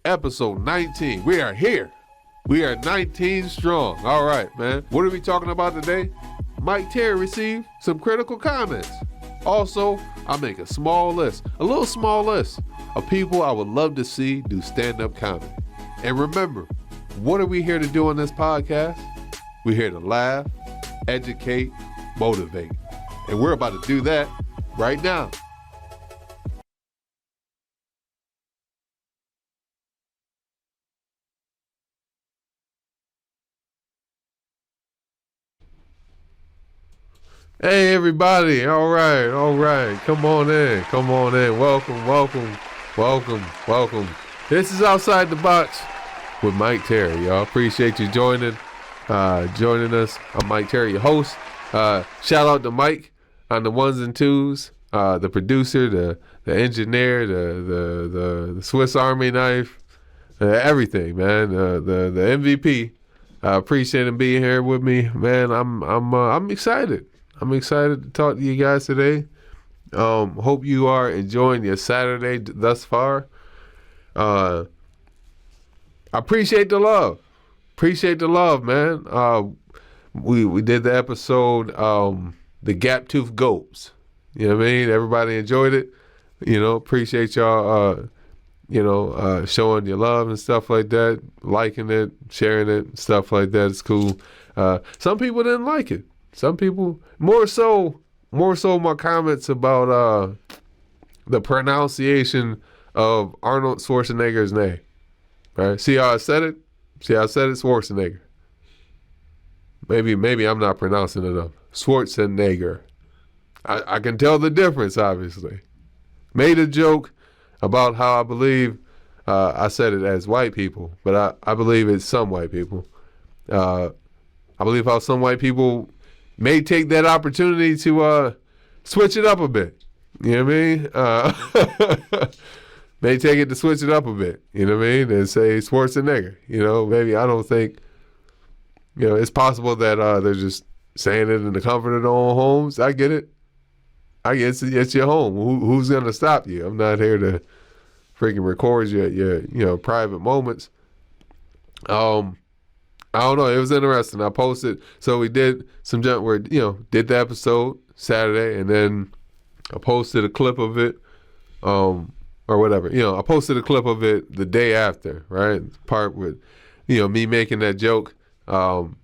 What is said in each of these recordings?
episode 19. We are here. We are 19 strong. All right, man. What are we talking about today? Mike Terry received some critical comments. Also, I make a little small list of people I would love to see do stand-up comedy. And remember, what are we here to do on this podcast? We're here to laugh, educate, motivate. And we're about to do that right now. Hey everybody, all right, come on in, welcome. This is Outside the Box with Mike Terry, y'all. Appreciate you joining us. I'm Mike Terry, your host. Shout out to Mike on the ones and twos, the producer, the engineer, the Swiss Army knife, everything, man, the MVP. I appreciate him being here with me, man. I'm excited. I'm excited to talk to you guys today. Hope you are enjoying your Saturday thus far. I appreciate the love. Man. We did the episode, the Gap Tooth Goats. You know what I mean? Everybody enjoyed it. Appreciate y'all, showing your love and stuff like that, liking it, sharing it, stuff like that. It's cool. Some people didn't like it. Some people, more so my comments about the pronunciation of Arnold Schwarzenegger's name. Right? See how I said it? Schwarzenegger. Maybe I'm not pronouncing it enough. Schwarzenegger. I can tell the difference, obviously. Made a joke about how I believe I said it as white people, but I believe it's some white people. I believe how some white people may take that opportunity to switch it up a bit. You know what I mean? May take it to switch it up a bit. You know what I mean? And say Schwarzenegger. Maybe I don't think, it's possible that they're just saying it in the comfort of their own homes. I get it. It's your home. Who's going to stop you? I'm not here to freaking record your private moments. I don't know. It was interesting. I posted. So we did some jump where, did the episode Saturday, and then I posted a clip of it, or whatever. I posted a clip of it the day after, right? Part with, me making that joke. And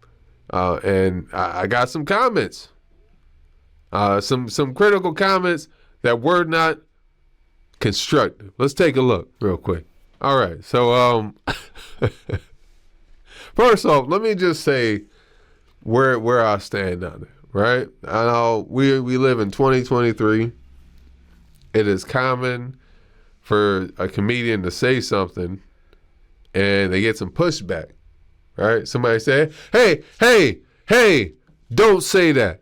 I got some comments, some critical comments that were not constructive. Let's take a look real quick. All right. So, first off, let me just say where I stand on it, right? I know we live in 2023. It is common for a comedian to say something and they get some pushback, right? Somebody say, hey, don't say that.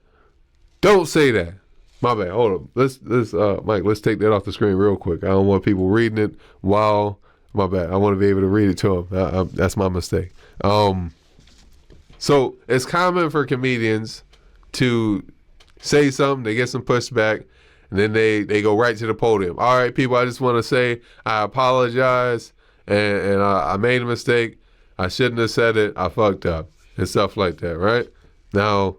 Don't say that. My bad. Hold on. Let's Mike, let's take that off the screen real quick. I don't want people reading it while... My bad. I want to be able to read it to them. That's my mistake. So it's common for comedians to say something, they get some pushback, and then they go right to the podium. All right, people, I just want to say I apologize, and I made a mistake. I shouldn't have said it. I fucked up, and stuff like that, right? Now,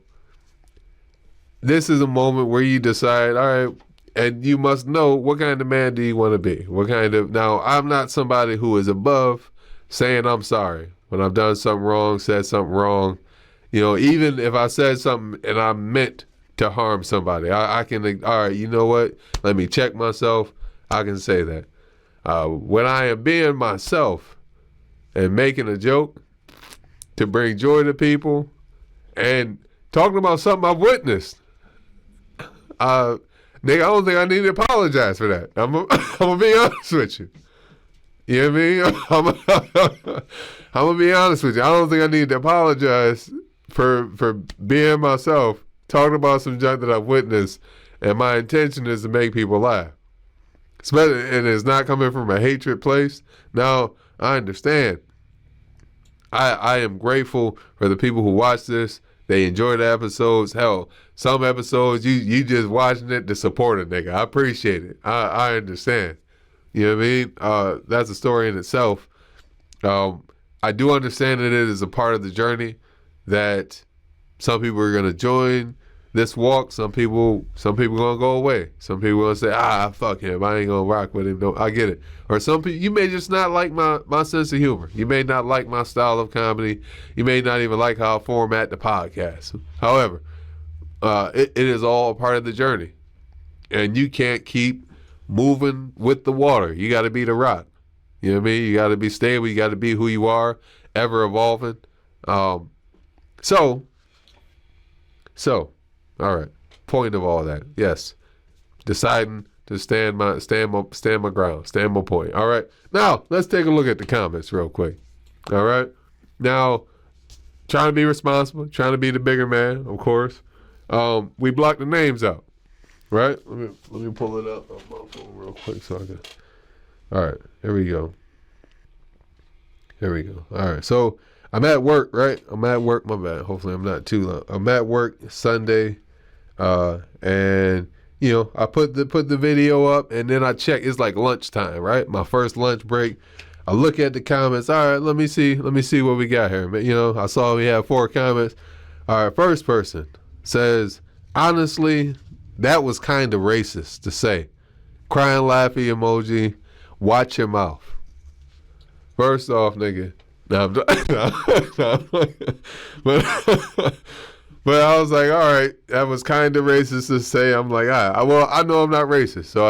this is a moment where you decide, all right, and you must know what kind of man do you want to be? Now, I'm not somebody who is above saying I'm sorry when I've done something wrong, said something wrong. Even if I said something and I meant to harm somebody, I can, all right, you know what? Let me check myself. I can say that. When I am being myself and making a joke to bring joy to people and talking about something I've witnessed, nigga, I don't think I need to apologize for that. I'm gonna be honest with you. You know what I mean? I'm gonna be honest with you. I don't think I need to apologize for being myself, talking about some junk that I've witnessed, and my intention is to make people laugh. And it's not coming from a hatred place. Now, I understand. I am grateful for the people who watch this. They enjoy the episodes. Hell, some episodes you just watching it to support a nigga. I appreciate it. I understand. You know what I mean? That's a story in itself. I do understand that it is a part of the journey that some people are gonna join this walk. Some people gonna go away. Some people gonna say, fuck him. I ain't gonna rock with him. No, I get it. Or some people, you may just not like my sense of humor. You may not like my style of comedy. You may not even like how I format the podcast. However, it is all a part of the journey, and you can't keep moving with the water. You got to be the rock. You know what I mean? You got to be stable. You got to be who you are, ever evolving. So, all right. Point of all that, yes, deciding to stand my ground, stand my point. All right. Now let's take a look at the comments real quick. All right. Now, trying to be responsible, trying to be the bigger man, of course. We blocked the names out, right? Let me pull it up on my phone real quick so I can. All right. Here we go. All right. So I'm at work, right? I'm at work. My bad. Hopefully I'm not too long. I'm at work Sunday, and I put the video up, and then I check. It's like lunchtime, right? My first lunch break. I look at the comments. All right, let me see what we got here. I saw we had 4 comments. All right, first person says, honestly, that was kind of racist to say. Crying, laughing emoji. Watch your mouth. First off, nigga. But I was like, all right, that was kind of racist to say. I'm like, all right, I know I'm not racist, so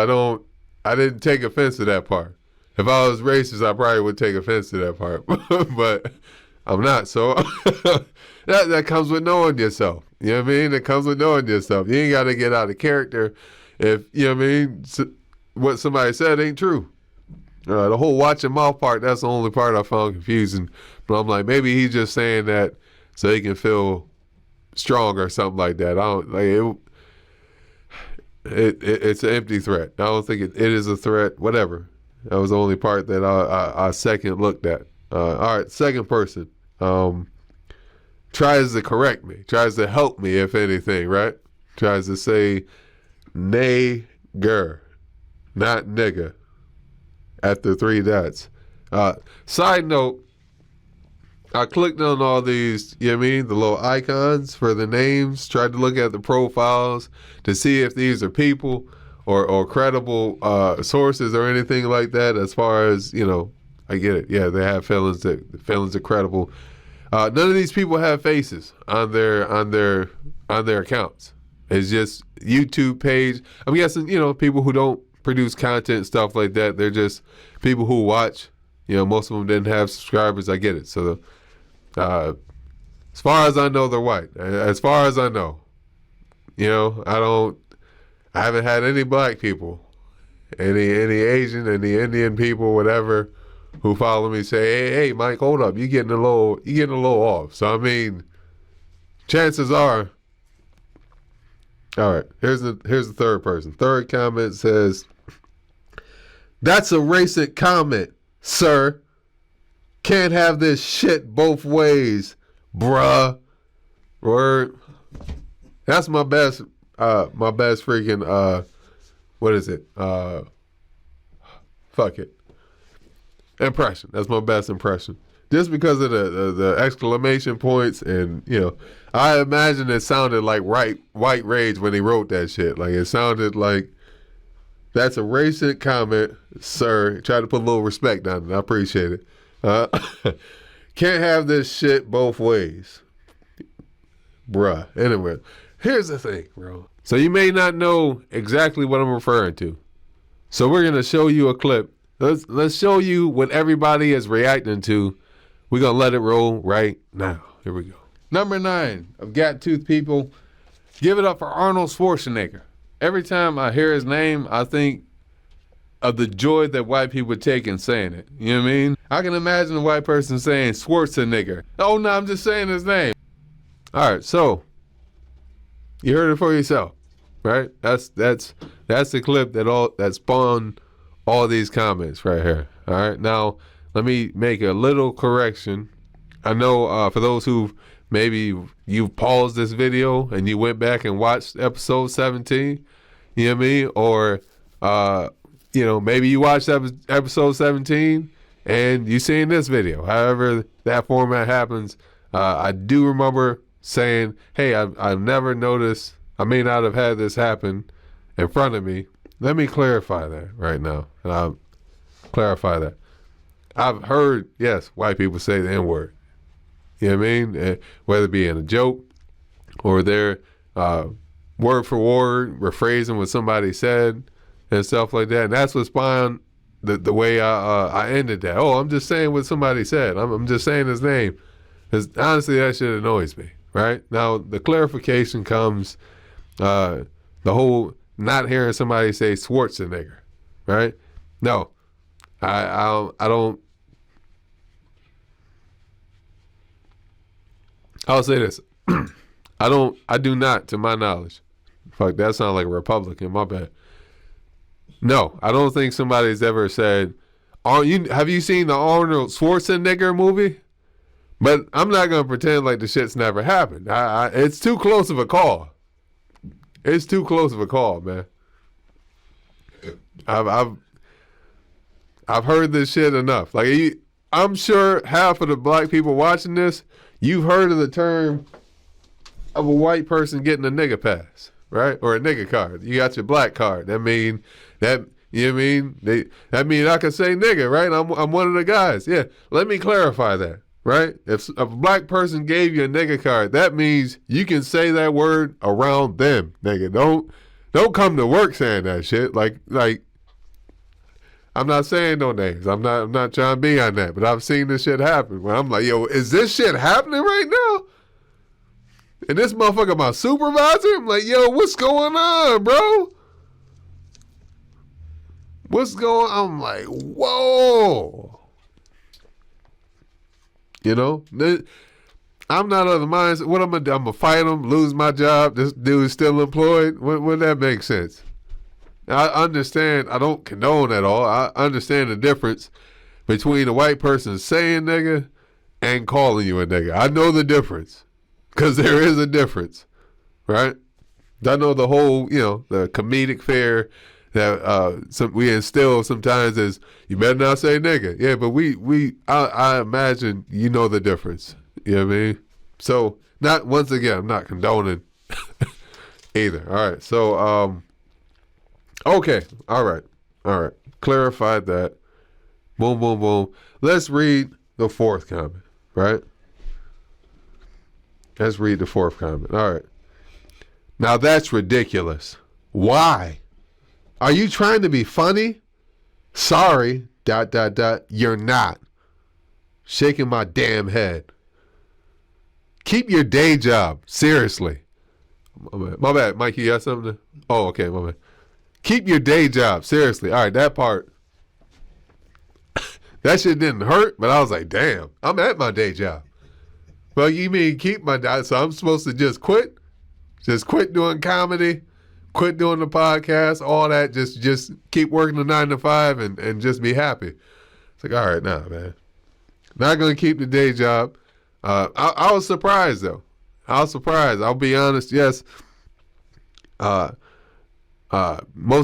I didn't take offense to that part. If I was racist, I probably would take offense to that part, but I'm not. So that comes with knowing yourself. You know what I mean? It comes with knowing yourself. You ain't got to get out of character if, you know what I mean, what somebody said ain't true. The whole watch your mouth part, that's the only part I found confusing. But I'm like, maybe he's just saying that so he can feel strong or something like that. I don't like it. It's an empty threat. I don't think it is a threat. Whatever. That was the only part that I second looked at. All right, second person tries to correct me, tries to help me, if anything, right? Tries to say nigger, not nigga, at the 3 dots. Side note, I clicked on all these, you know what I mean, the little icons for the names, tried to look at the profiles to see if these are people or credible sources or anything like that. As far as, I get it. Yeah, they have feelings are credible. None of these people have faces on their accounts. It's just YouTube page. I'm guessing, people who don't produce content, stuff like that. They're just people who watch. Most of them didn't have subscribers. I get it. So, as far as I know, they're white. As far as I know, I haven't had any black people, any Asian, any Indian people, whatever, who follow me say, hey, Mike, hold up, you're getting a little off. So I mean, chances are. All right, here's the third person. Third comment says, that's a racist comment, sir. Can't have this shit both ways, bruh. Word. That's my best freaking, what is it? Fuck it. Impression. That's my best impression. Just because of the exclamation points and, I imagine it sounded like white rage when he wrote that shit. Like, it sounded like, that's a racist comment, sir. Try to put a little respect on it. I appreciate it. Can't have this shit both ways, bruh. Anyway, here's the thing, bro. So you may not know exactly what I'm referring to. So we're going to show you a clip. Let's show you what everybody is reacting to. We're going to let it roll right now. Here we go. Number 9 of Got Tooth people. Give it up for Arnold Schwarzenegger. Every time I hear his name, I think of the joy that white people take in saying it. You know what I mean? I can imagine a white person saying Schwarzenegger. Oh, no, I'm just saying his name. All right, so you heard it for yourself, right? That's the clip that spawned all these comments right here. All right, now let me make a little correction. I know for those who maybe you've paused this video and you went back and watched episode 17, you know what I mean? Or maybe you watched episode 17 and you see in this video, however that format happens, I do remember saying, hey, I've never noticed, I may not have had this happen in front of me. Let me clarify that right now. And I'll clarify that. I've heard, yes, white people say the N-word. You know what I mean? Whether it be in a joke or they're word for word rephrasing what somebody said and stuff like that. And that's what spawned the way I ended that. Oh, I'm just saying what somebody said. I'm just saying his name. Because honestly, that shit annoys me, right? Now, the clarification comes, the whole not hearing somebody say Schwarzenegger, right? No, I don't. I'll say this. I do not, to my knowledge. Fuck, that sounds like a Republican, my bad. No, I don't think somebody's ever said, have you seen the Arnold Schwarzenegger movie? But I'm not going to pretend like the shit's never happened. It's too close of a call. It's too close of a call, man. I've heard this shit enough. Like, I'm sure half of the black people watching this, you've heard of the term of a white person getting a nigga pass, right? Or a nigga card. You got your black card. That mean that, you know what I mean? That mean I can say nigga, right? I'm one of the guys. Yeah. Let me clarify that, right? If a black person gave you a nigga card, that means you can say that word around them, nigga. Don't come to work saying that shit. Like I'm not saying no names. I'm not trying to be on that, but I've seen this shit happen where I'm like, yo, is this shit happening right now? And this motherfucker my supervisor? I'm like, yo, what's going on, bro? What's going on? I'm like, whoa. You know? I'm not of the mindset. What I'm going to do? I'm going to fight him, lose my job. This dude's still employed? Would that make sense? I understand. I don't condone at all. I understand the difference between a white person saying nigga and calling you a nigga. I know the difference. Because there is a difference, right? I know the whole, the comedic fare that we instill sometimes is, you better not say nigga. Yeah, but I imagine you know the difference. You know what I mean? So, once again, I'm not condoning either. All right, so, okay, all right. Clarified that. Boom, boom, boom. Let's read the fourth comment, right? Let's read the fourth comment. All right. Now that's ridiculous. Why? Are you trying to be funny? Sorry, ... You're not. Shaking my damn head. Keep your day job. Seriously. My bad. Mike, you got something? Oh, okay, my bad. Keep your day job. Seriously. All right, that part. That shit didn't hurt, but I was like, damn, I'm at my day job. Well, you mean keep my job, so I'm supposed to just quit? Just quit doing comedy, quit doing the podcast, all that, just keep working the 9 to 5 and just be happy. It's like, all right, nah, man. Not going to keep the day job. I was surprised, though. I was surprised. I'll be honest, yes. Most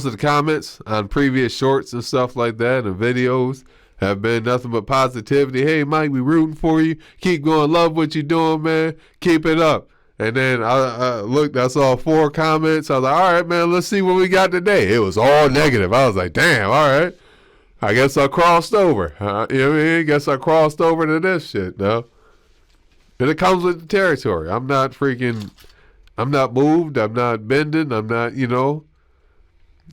of the comments on previous shorts and stuff like that and videos have been nothing but positivity. Hey, Mike, we rooting for you. Keep going. Love what you're doing, man. Keep it up. And then I looked, I saw 4 comments. I was like, all right, man, let's see what we got today. It was all negative. I was like, damn, all right. I guess I crossed over. You know what I mean? Guess I crossed over to this shit, no? And it comes with the territory. I'm not moved. I'm not bending. I'm not,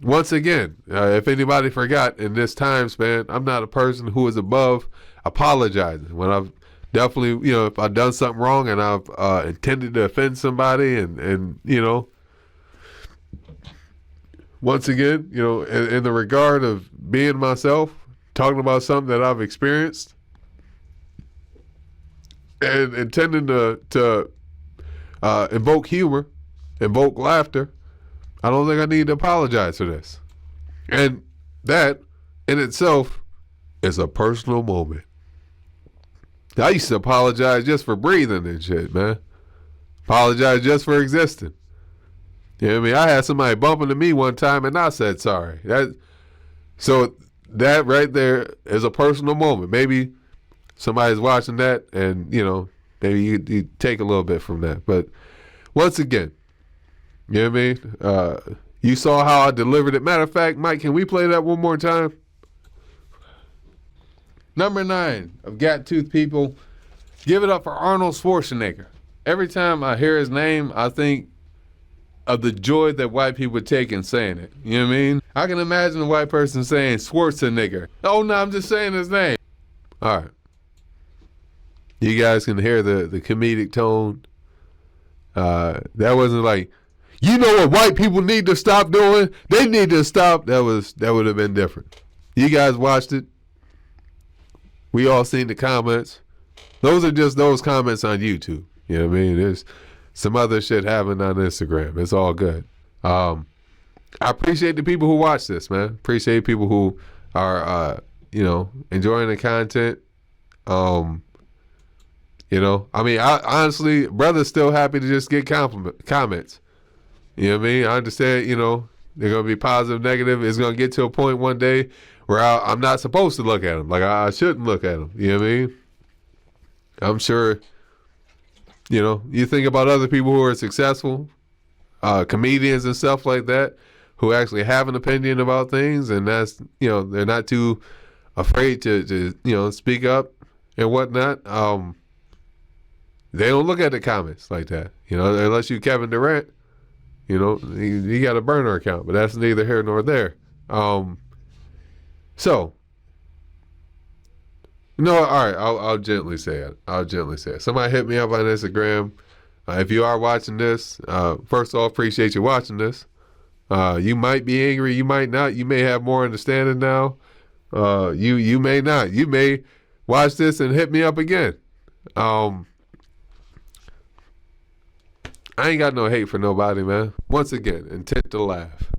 Once again, if anybody forgot in this time span, I'm not a person who is above apologizing. When I've definitely, if I've done something wrong and I've intended to offend somebody and once again, in the regard of being myself, talking about something that I've experienced and intending to invoke humor, invoke laughter, I don't think I need to apologize for this. And that in itself is a personal moment. I used to apologize just for breathing and shit, man. Apologize just for existing. You know what I mean? I had somebody bump into me one time and I said sorry. So that right there is a personal moment. Maybe somebody's watching that, and maybe you take a little bit from that. But once again, you know what I mean? You saw how I delivered it. Matter of fact, Mike, can we play that one more time? Number 9 of Gat Tooth people, give it up for Arnold Schwarzenegger. Every time I hear his name, I think of the joy that white people would take in saying it. You know what I mean? I can imagine a white person saying Schwarzenegger. Oh, no, I'm just saying his name. All right. You guys can hear the comedic tone. That wasn't like, you know what white people need to stop doing? They need to stop. That would have been different. You guys watched it. We all seen the comments. Those are just those comments on YouTube. You know what I mean? There's some other shit happening on Instagram. It's all good. I appreciate the people who watch this, man. Appreciate people who are, enjoying the content. I mean, I honestly, brother's still happy to just get comments. You know what I mean? I understand, they're going to be positive, negative. It's going to get to a point one day where I'm not supposed to look at them. Like, I shouldn't look at them. You know what I mean? I'm sure, you think about other people who are successful, comedians and stuff like that, who actually have an opinion about things, and that's, they're not too afraid to speak up and whatnot. They don't look at the comments like that, unless you Kevin Durant, he got a burner account, but that's neither here nor there. So, no, all right, I'll gently say it. Somebody hit me up on Instagram. If you are watching this, first off, appreciate you watching this. You might be angry, you might not. You may have more understanding now. You may not. You may watch this and hit me up again. I ain't got no hate for nobody, man. Once again, intent to laugh.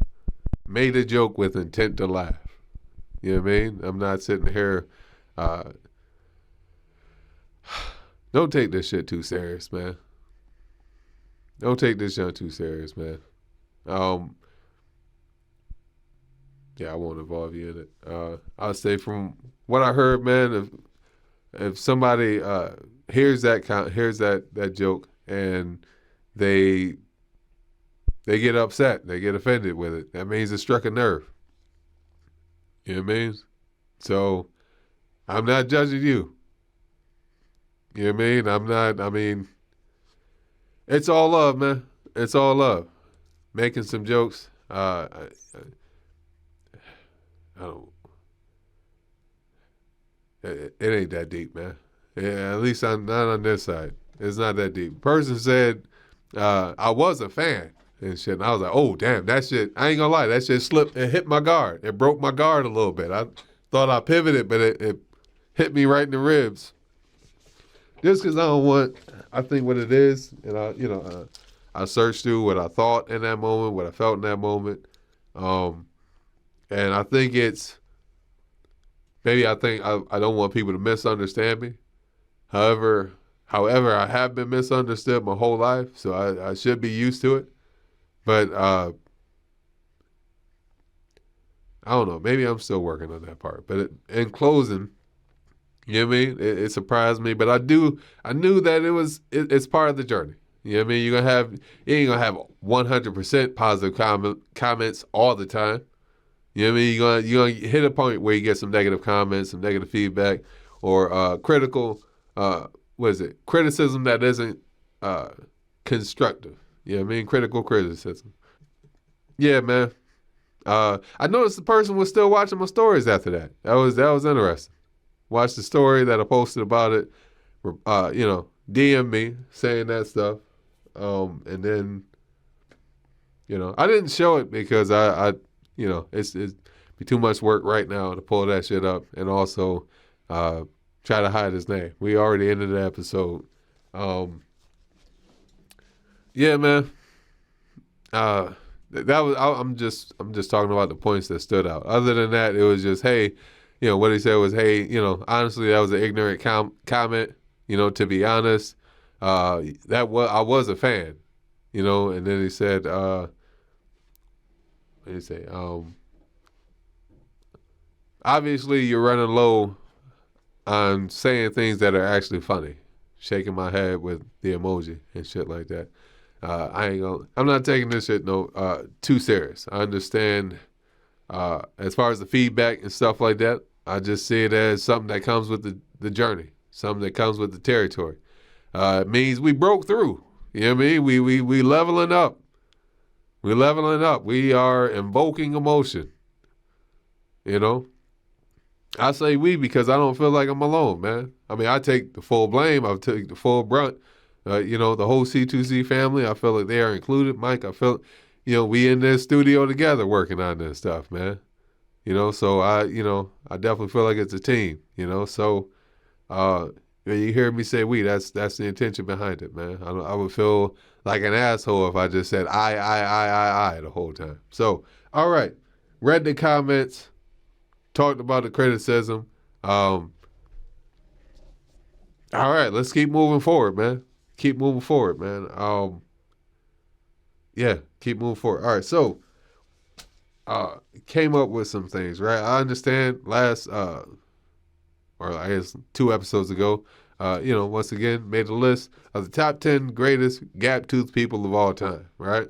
Made a joke with intent to laugh. You know what I mean? I'm not sitting here. Don't take this shit too serious, man. Don't take this shit too serious, man. Yeah, I won't involve you in it. I'll say from what I heard, man, if somebody hears that joke and they get upset, they get offended with it, that means it struck a nerve. You know what I mean? So I'm not judging you. You know what I mean? It's all love, man. It's all love. Making some jokes. I don't. It ain't that deep, man. Yeah, at least not on this side. It's not that deep. Person said I was a fan and shit. And I was like, oh damn, that shit. I ain't gonna lie, that shit slipped and hit my guard. It broke my guard a little bit. I thought I pivoted, but it hit me right in the ribs. Just because I think what it is, and I searched through what I thought in that moment, what I felt in that moment, and I think I don't want people to misunderstand me. However, I have been misunderstood my whole life, so I should be used to it. But I don't know, maybe I'm still working on that part. But in closing, you know what I mean? It surprised me, but I knew that it's part of the journey. You know what I mean? You ain't gonna have 100% positive comments all the time. You know what I mean? You're gonna hit a point where you get some negative comments, some negative feedback, or critical. Criticism that isn't constructive. You know what I mean? Critical criticism. Yeah, man. I noticed the person was still watching my stories after that. That was interesting. Watched the story that I posted about it, DM me saying that stuff. And then, I didn't show it because it's be too much work right now to pull that shit up and also try to hide his name. We already ended the episode. Yeah, man. That was I'm just talking about the points that stood out. Other than that, it was just, hey, what he said was, hey, honestly, that was an ignorant comment. To be honest, I was a fan, and then he said, what did he say? obviously you're running low on saying things that are actually funny. Shaking my head with the emoji and shit like that. I'm not taking this shit too serious. I understand as far as the feedback and stuff like that. I just see it as something that comes with the journey, something that comes with the territory. It means we broke through. You know what I mean? We leveling up. We leveling up. We are invoking emotion. You know? I say we because I don't feel like I'm alone, man. I mean, I take the full blame. I take the full brunt. The whole C2C family, I feel like they are included. Mike, I feel, we in this studio together working on this stuff, man. So I definitely feel like it's a team, So when you hear me say we, that's the intention behind it, man. I would feel like an asshole if I just said I the whole time. So, all right. Read the comments. Talked about the criticism. All right, let's keep moving forward, man. Keep moving forward, man. Keep moving forward. All right, so came up with some things, right? I understand last, or I guess 2 episodes ago, once again, made a list of the top 10 greatest gap-toothed people of all time, right?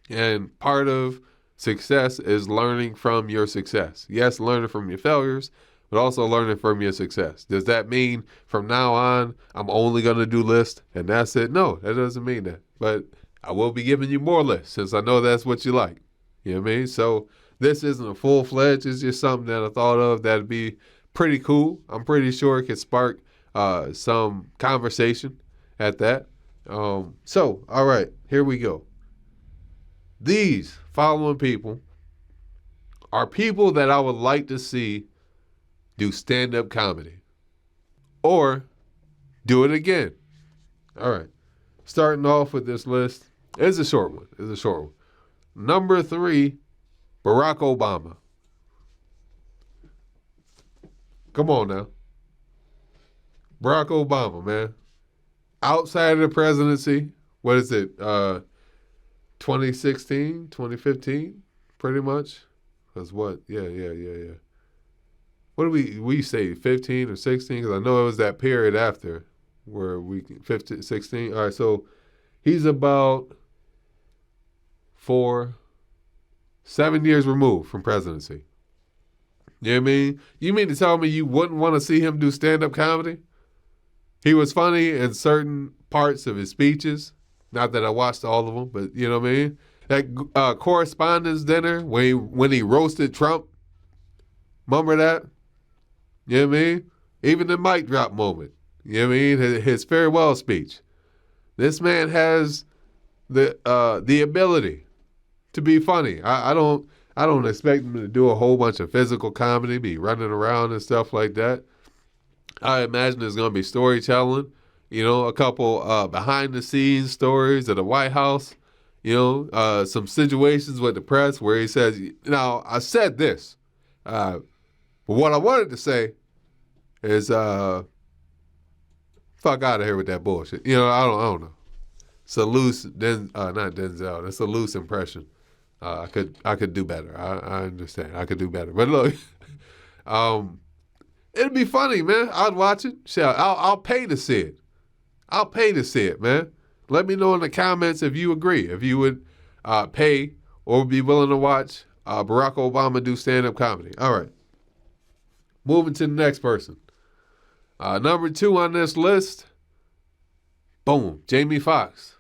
And part of success is learning from your success. Yes, learning from your failures, but also learning from your success. Does that mean from now on, I'm only going to do lists and that's it? No, that doesn't mean that. But I will be giving you more lists since I know that's what you like. You know what I mean? So this isn't a full-fledged. It's just something that I thought of that'd be pretty cool. I'm pretty sure it could spark some conversation at that. All right, here we go. These following people are people that I would like to see do stand-up comedy or do it again. All right. Starting off with this list. It's a short one. Number 3, Barack Obama. Come on now. Barack Obama, man. Outside of the presidency, what is it? 2016, 2015, pretty much. Because what? Yeah. What do we say, 15 or 16? Because I know it was that period after where 15, 16. All right, so he's about 7 years removed from presidency. You know what I mean? You mean to tell me you wouldn't want to see him do stand-up comedy? He was funny in certain parts of his speeches. Not that I watched all of them, but you know what I mean? That correspondence dinner when he roasted Trump. Remember that? You know what I mean? Even the mic drop moment. You know what I mean? His farewell speech. This man has the ability to be funny. I don't expect him to do a whole bunch of physical comedy, be running around and stuff like that. I imagine there's going to be storytelling. A couple behind the scenes stories at the White House. Some situations with the press where he says, now I said this, but what I wanted to say is fuck out of here with that bullshit. I don't know. It's a loose, not Denzel. It's a loose impression. I could do better. I understand. I could do better. But look, it'd be funny, man. I'd watch it. Shit, I'll pay to see it. I'll pay to see it, man. Let me know in the comments if you agree. If you would pay or be willing to watch Barack Obama do stand-up comedy. All right. Moving to the next person. Number 2 on this list. Boom. Jamie Foxx.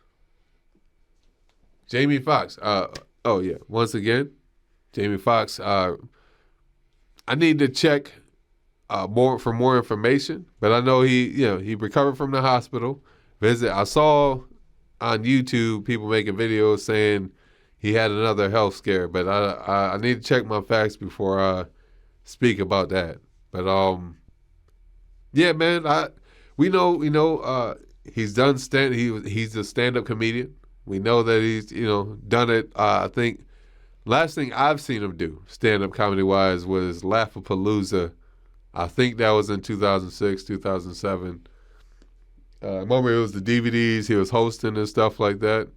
Once again, Jamie Foxx. I need to check for more information, but I know he recovered from the hospital. I saw on YouTube people making videos saying he had another health scare, but I need to check my facts before I speak about that. But yeah, man, we know he's done he's a stand-up comedian. We know that he's done it. I think last thing I've seen him do stand-up comedy wise was Laugh-A-Palooza. I think that was in 2006, 2007. I remember it was the DVDs he was hosting and stuff like that.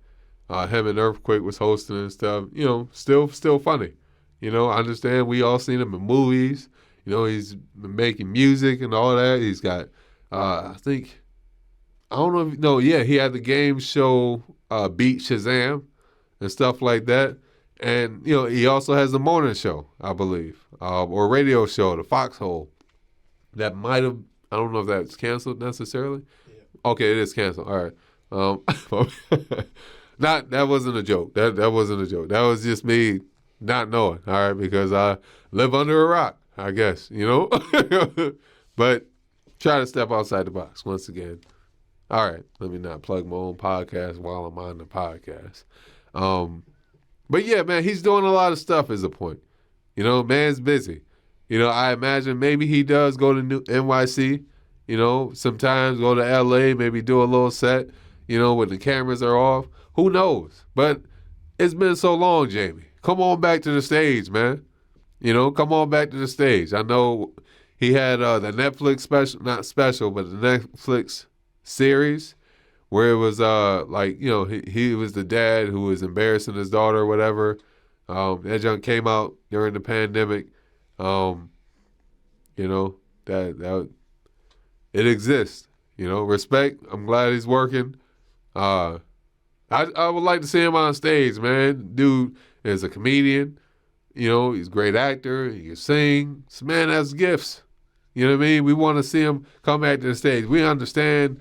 Him and Earthquake was hosting and stuff. Still funny. You know, I understand we all seen him in movies. You know, he's been making music and all that. He's got, I think, I don't know if, no, yeah, he had the game show Beat Shazam and stuff like that. And, you know, he also has the morning show, I believe, or radio show, the Foxhole. That might have, I don't know if that's canceled necessarily. Yeah. Okay, it is canceled. All right. Not that wasn't a joke. That wasn't a joke. That was just me not knowing. All right, because I live under a rock, I guess, you know. But try to step outside the box once again. All right, let me not plug my own podcast while I'm on the podcast. But yeah, man, he's doing a lot of stuff is a point. You know, man's busy. You know, I imagine maybe he does go to NYC, you know, sometimes go to LA, maybe do a little set, you know, when the cameras are off. Who knows? But it's been so long, Jamie. Come on back to the stage, man. You know, come on back to the stage. I know he had the Netflix special, not special, but the Netflix series where it was like, you know, he was the dad who was embarrassing his daughter or whatever. That junk came out during the pandemic. You know, that it exists. You know, respect. I'm glad he's working. I would like to see him on stage, man. Dude is a comedian. You know, he's a great actor. He can sing. This man has gifts. You know what I mean? We want to see him come back to the stage. We understand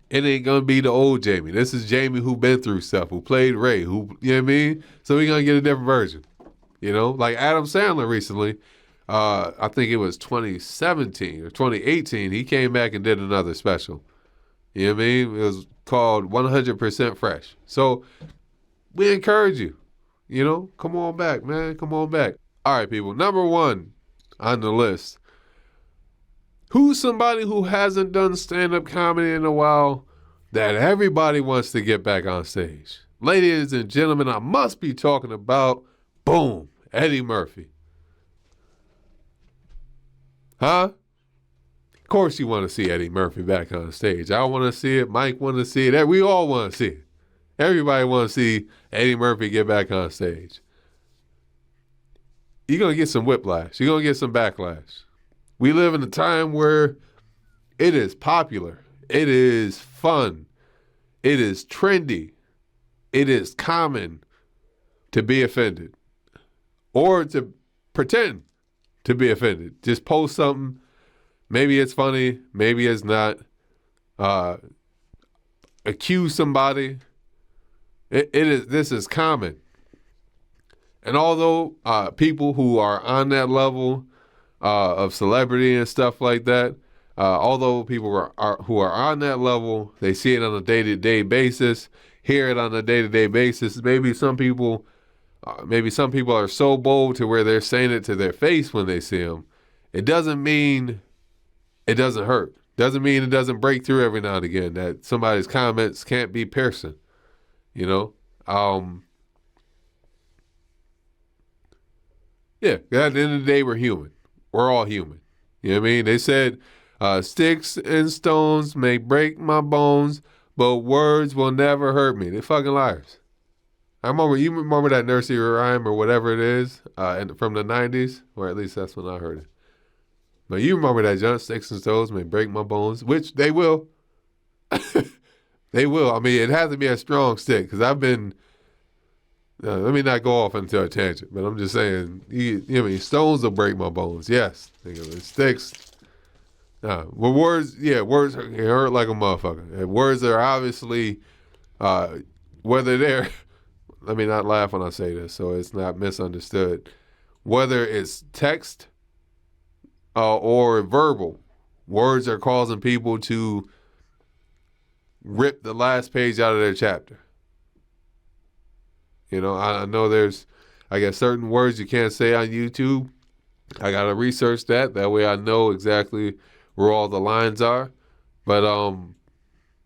it ain't gonna be the old Jamie. This is Jamie who been through stuff, who played Ray, who, you know what I mean? So we're gonna get a different version. You know, like Adam Sandler recently, I think it was 2017 or 2018, he came back and did another special. You know what I mean? It was called 100% Fresh. So we encourage you, you know, come on back, man. Come on back. All right, people. Number one on the list. Who's somebody who hasn't done stand-up comedy in a while that everybody wants to get back on stage? Ladies and gentlemen, I must be talking about, boom, Eddie Murphy. Huh? Of course you want to see Eddie Murphy back on stage. I want to see it. Mike want to see it. We all want to see it. Everybody want to see Eddie Murphy get back on stage. You're going to get some whiplash. You're going to get some backlash. We live in a time where it is popular. It is fun. It is trendy. It is common to be offended or to pretend to be offended. Just post something. Maybe it's funny. Maybe it's not. Accuse somebody. This is common. And although people who are on that level of celebrity and stuff like that, although people who are on that level, they see it on a day-to-day basis, hear it on a day-to-day basis. Maybe some people are so bold to where they're saying it to their face when they see them. It doesn't mean it doesn't hurt. Doesn't mean it doesn't break through every now and again. That somebody's comments can't be piercing. You know. Yeah. At the end of the day, we're human. We're all human. You know what I mean? They said, sticks and stones may break my bones, but words will never hurt me. They're fucking liars. You remember that nursery rhyme or whatever it is from the 90s? Or at least that's when I heard it. But you remember that, John, sticks and stones may break my bones, which they will. They will. I mean, it has to be a strong stick because I've been... let me not go off into a tangent, but I'm just saying, you know, I mean, stones will break my bones. Yes, sticks. Well, words hurt like a motherfucker. And words are obviously, whether they're, let me not laugh when I say this, so it's not misunderstood. Whether it's text or verbal, words are causing people to rip the last page out of their chapter. You know, I know there's, I guess, certain words you can't say on YouTube. I got to research that. That way I know exactly where all the lines are. But,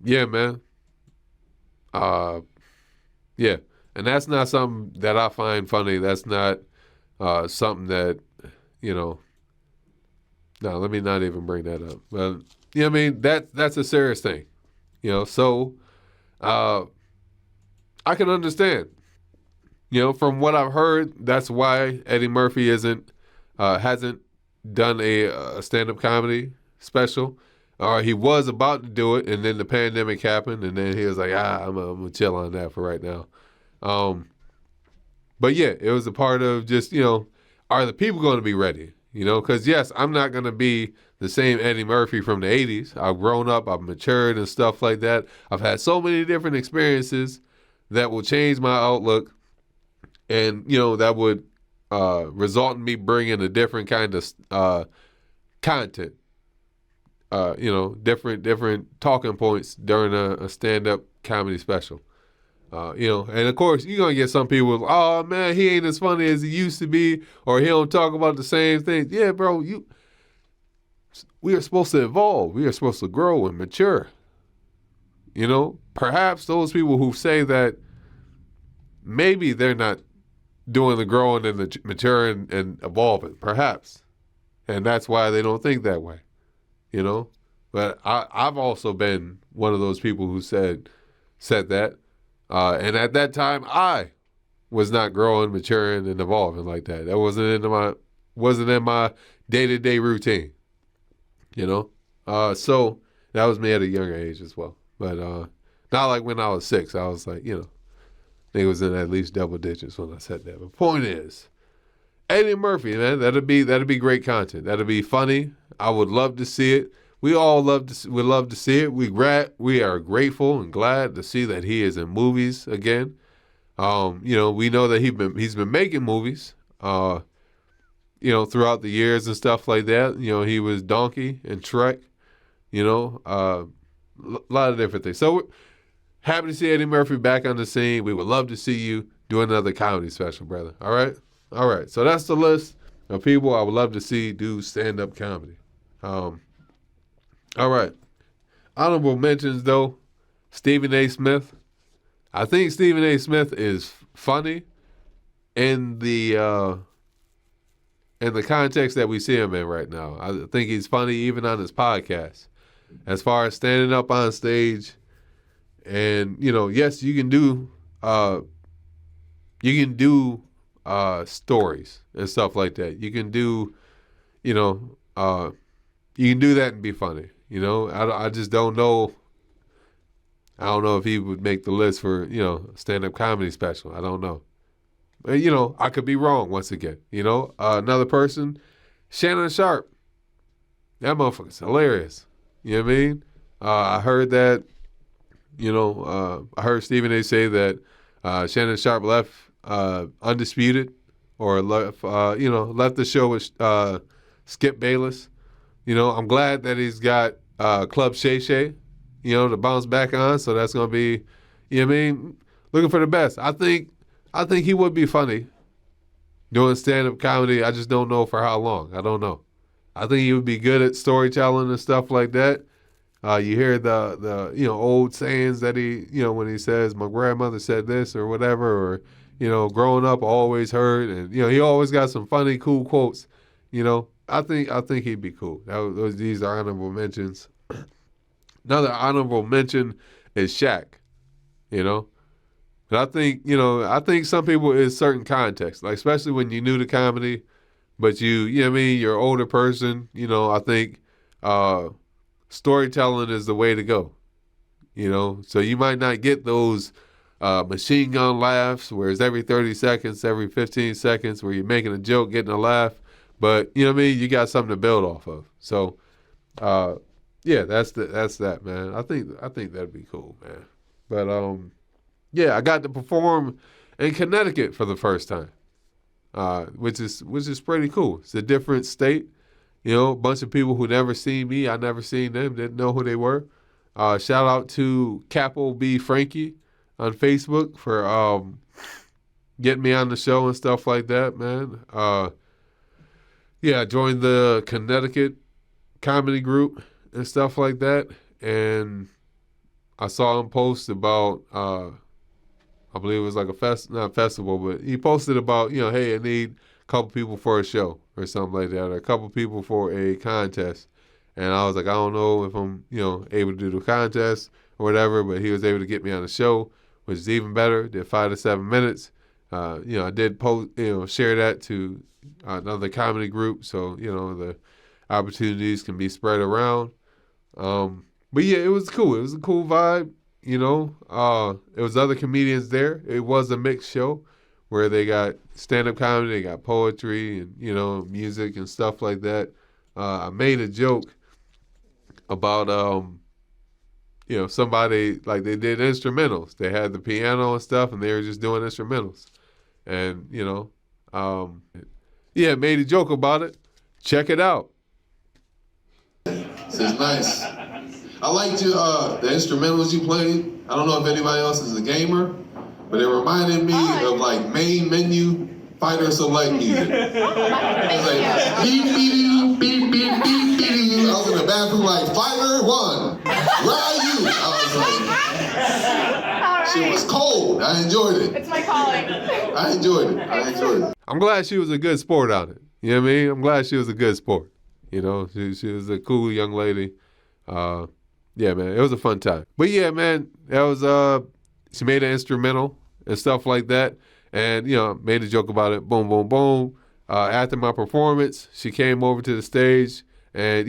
yeah, man. Yeah. And that's not something that I find funny. That's not something that, you know, no, let me not even bring that up. But, you know what I mean? That's a serious thing. You know, so I can understand. From what I've heard, that's why Eddie Murphy hasn't done a stand-up comedy special. Or he was about to do it, and then the pandemic happened, and then he was like, I'm gonna chill on that for right now. But yeah, it was a part of just, are the people going to be ready? Because yes, I'm not going to be the same Eddie Murphy from the 80s. I've grown up, I've matured and stuff like that. I've had so many different experiences that will change my outlook, and, that would result in me bringing a different kind of content, different talking points during a stand-up comedy special. And of course, you're going to get some people, oh, man, he ain't as funny as he used to be, or he don't talk about the same things. Yeah, bro, we are supposed to evolve. We are supposed to grow and mature. Perhaps those people who say that, maybe they're not doing the growing and the maturing and evolving, perhaps. And that's why they don't think that way, But I've also been one of those people who said that. And at that time, I was not growing, maturing, and evolving like that. That wasn't in my day-to-day routine, So that was me at a younger age as well. But not like when I was 6. I was like, I think it was in at least double digits when I said that. But point is, Eddie Murphy, man, that'd be great content. That'd be funny. I would love to see it. We all would love to see it. We are grateful and glad to see that he is in movies again. We know that he's been making movies, throughout the years and stuff like that. He was Donkey and Shrek, a lot of different things. So we're happy to see Eddie Murphy back on the scene. We would love to see you do another comedy special, brother. All right? All right. So that's the list of people I would love to see do stand-up comedy. All right. Honorable mentions, though, Stephen A. Smith. I think Stephen A. Smith is funny in the context that we see him in right now. I think he's funny even on his podcast. As far as standing up on stage, and yes, you can do stories and stuff like that. You can do, you can do that and be funny. I just don't know. I don't know if he would make the list for, stand-up comedy special. I don't know. But, I could be wrong once again. Another person, Shannon Sharp. That motherfucker's hilarious. You know what I mean? I heard that, I heard Stephen A. say that Shannon Sharp left Undisputed, or left the show with Skip Bayless. I'm glad that he's got Club Shay Shay, to bounce back on. So that's going to be, looking for the best. I think he would be funny doing stand-up comedy. I just don't know for how long. I don't know. I think he would be good at storytelling and stuff like that. You hear the old sayings that he, when he says, my grandmother said this or whatever, or, growing up, always heard. And, he always got some funny, cool quotes. I think he'd be cool. These are honorable mentions. Another honorable mention is Shaq. But I think some people in certain contexts, like especially when you're new to comedy, but you're an older person. I think storytelling is the way to go. So you might not get those machine gun laughs, where it's every 30 seconds, every 15 seconds, where you're making a joke, getting a laugh. But you got something to build off of. So, that's that, man. I think that'd be cool, man. But I got to perform in Connecticut for the first time, which is pretty cool. It's a different state. A bunch of people who never seen me, I never seen them, didn't know who they were. Shout out to Capo B. Frankie on Facebook for getting me on the show and stuff like that, man. I joined the Connecticut comedy group and stuff like that, and I saw him post about, I believe it was like not festival, but he posted about, hey, I need a couple people for a show or something like that, or a couple people for a contest. And I was like, I don't know if I'm, able to do the contest or whatever, but he was able to get me on the show, which is even better. Did 5 to 7 minutes. I did post, share that to another comedy group, so the opportunities can be spread around. But yeah, it was cool. It was a cool vibe. It was other comedians there. It was a mixed show where they got stand-up comedy, they got poetry, and music and stuff like that. I made a joke about somebody, like, they did instrumentals. They had the piano and stuff, and they were just doing instrumentals. And made a joke about it. Check it out. This is nice. I liked the instrumentals you played. I don't know if anybody else is a gamer, but it reminded me of like main menu fighter select music. It was like beep beep beep beep beep beep. I was in the bathroom like fighter 1, Ryu. I was like, she was cold. I enjoyed it. It's my calling. I enjoyed it. I'm glad she was a good sport on it. You know what I mean? I'm glad she was a good sport. She was a cool young lady. Yeah, man, it was a fun time. But yeah, man, that was she made an instrumental and stuff like that, and made a joke about it. Boom, boom, boom. After my performance, she came over to the stage, and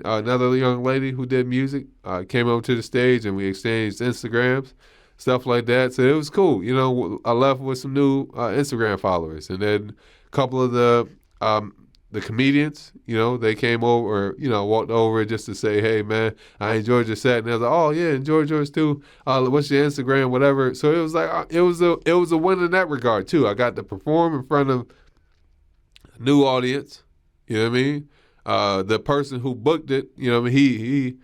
another young lady who did music came over to the stage, and we exchanged Instagrams, stuff like that. So it was cool. I left with some new Instagram followers, and then a couple of the comedians, they came over, walked over just to say, hey, man, I enjoyed your set. And they was like, oh, yeah, enjoyed yours too. What's your Instagram, whatever. So it was like, it was a win in that regard, too. I got to perform in front of a new audience, you know what I mean? The person who booked it, he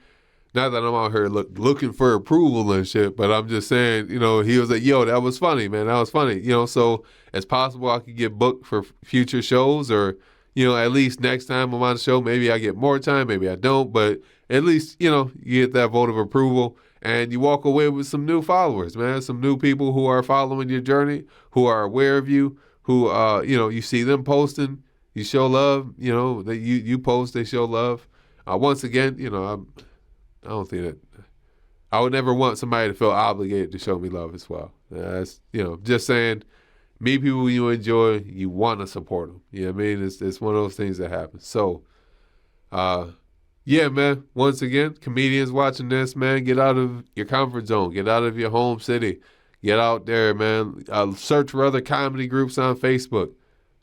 not that I'm out here looking for approval and shit, but I'm just saying, he was like, yo, that was funny, man. That was funny. So it's possible I could get booked for future shows, or at least next time I'm on the show, maybe I get more time, maybe I don't, but at least, you get that vote of approval, and you walk away with some new followers, man, some new people who are following your journey, who are aware of you, who, you see them posting, you show love, that you post, they show love. Once again, I don't think that, I would never want somebody to feel obligated to show me love as well. That's, just saying, meet people you enjoy, you want to support them. You know what I mean? It's one of those things that happens. So, yeah, man, once again, comedians watching this, man, get out of your comfort zone. Get out of your home city. Get out there, man. Search for other comedy groups on Facebook,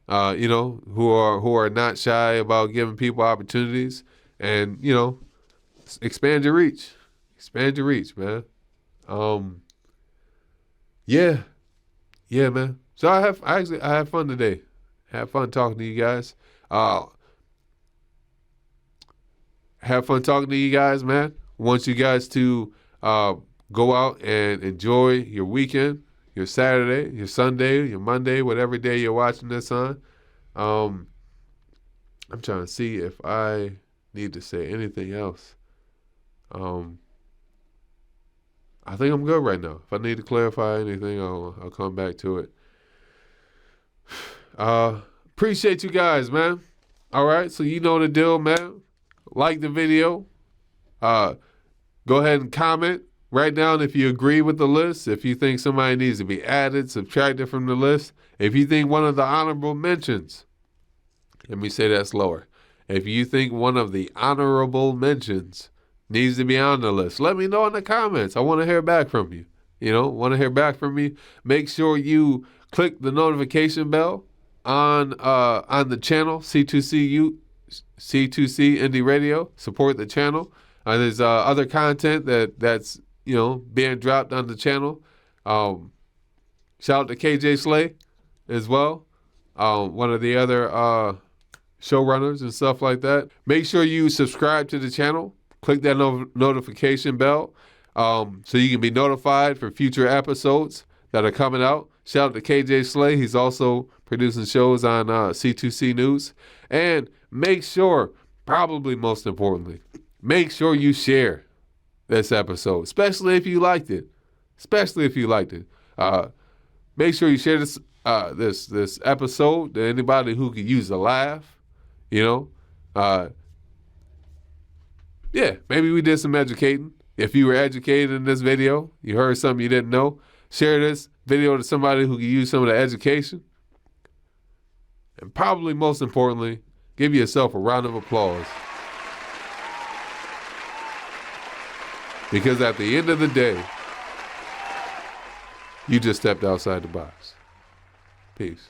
who are not shy about giving people opportunities, and, expand your reach. Expand your reach, man. Yeah, man. So I had fun today. Had fun talking to you guys. Have fun talking to you guys, man. Want you guys to go out and enjoy your weekend, your Saturday, your Sunday, your Monday, whatever day you're watching this on. I'm trying to see if I need to say anything else. I think I'm good right now. If I need to clarify anything, I'll come back to it. Appreciate you guys, man. All right, so you know the deal, man. Like the video. Go ahead and comment. Write down if you agree with the list. If you think somebody needs to be added, subtracted from the list. If you think one of the honorable mentions, let me say that slower. If you think one of the honorable mentions needs to be on the list, let me know in the comments. I want to hear back from you. Want to hear back from me. Make sure you click the notification bell on the channel, C2C Indie Radio. Support the channel. There's other content that's being dropped on the channel. Shout out to KJ Slay as well, one of the other showrunners and stuff like that. Make sure you subscribe to the channel. Click that notification bell so you can be notified for future episodes that are coming out. Shout out to KJ Slay. He's also producing shows on C2C News. And make sure, probably most importantly, make sure you share this episode, especially if you liked it. Make sure you share this this episode to anybody who could use a laugh. Yeah, maybe we did some educating. If you were educated in this video, you heard something you didn't know, Share this video to somebody who can use some of the education. And probably most importantly, give yourself a round of applause. Because at the end of the day, you just stepped outside the box. Peace.